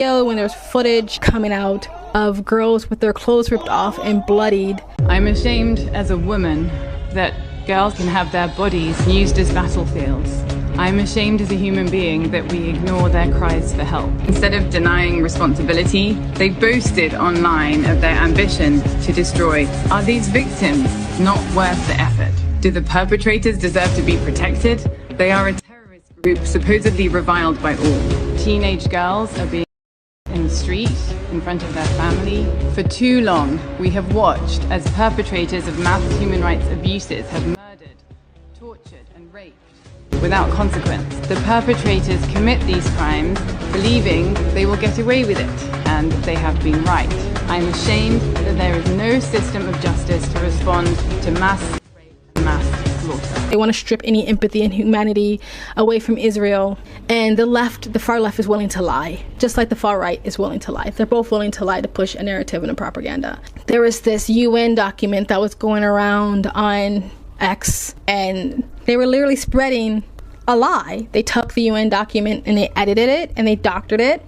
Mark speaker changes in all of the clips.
Speaker 1: When there's footage coming out of girls with their clothes ripped off and bloodied.
Speaker 2: I'm ashamed as a woman that girls can have their bodies used as battlefields. I'm ashamed as a human being that we ignore their cries for help. Instead of denying responsibility, they boasted online of their ambition to destroy. Are these victims not worth the effort? Do the perpetrators deserve to be protected? They are a terrorist group supposedly reviled by all. Teenage girls are being in the street, in front of their family. For too long, we have watched as perpetrators of mass human rights abuses have murdered, tortured, and raped without consequence. The perpetrators commit these crimes, believing they will get away with it, and they have been right. I'm ashamed that there is no system of justice to respond to mass rape and mass slaughter.
Speaker 1: They want to strip any empathy and humanity away from Israel. And the far left is willing to lie, just like the far right is willing to lie. They're both willing to lie to push a narrative and a propaganda. There was this UN document that was going around on X, and they were literally spreading a lie. They took the UN document and they edited it and they doctored it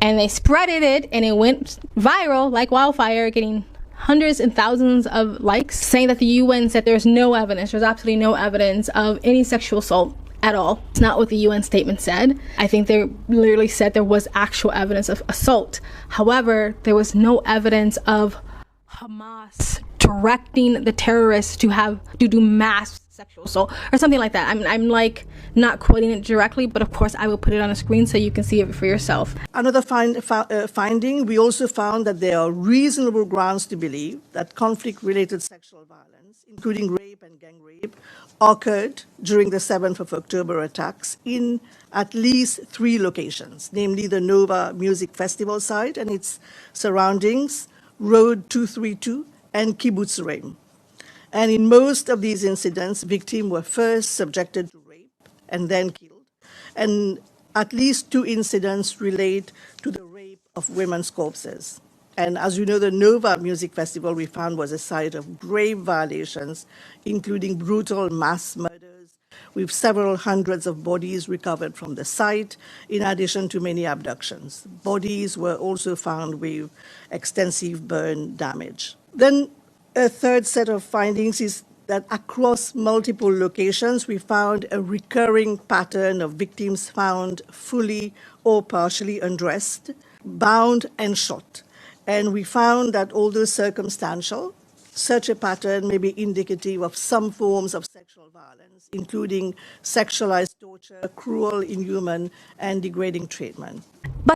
Speaker 1: and they spreaded it, and it went viral like wildfire, getting hundreds and thousands of likes, saying that the UN said there's absolutely no evidence of any sexual assault at all. It's not what the UN statement said. I think they literally said there was actual evidence of assault. However, there was no evidence of Hamas directing the terrorists to do mass sexual assault or something like that. I'm like not quoting it directly, but of course I will put it on a screen so you can see it for yourself.
Speaker 3: Another finding, we also found that there are reasonable grounds to believe that conflict-related sexual violence, including rape and gang rape, occurred during the 7th of October attacks in at least 3 locations, namely the Nova Music Festival site and its surroundings, Road 232, and Kibbutz Reim. And in most of these incidents, victims were first subjected to rape and then killed. And at least 2 incidents relate to the rape of women's corpses. And as you know, the Nova Music Festival we found was a site of grave violations, including brutal mass murders, with several hundreds of bodies recovered from the site, in addition to many abductions. Bodies were also found with extensive burn damage. Then a third set of findings is that across multiple locations, we found a recurring pattern of victims found fully or partially undressed, bound and shot. And we found that although circumstantial, such a pattern may be indicative of some forms of sexual violence, including sexualized torture, cruel, inhuman, and degrading treatment.
Speaker 1: But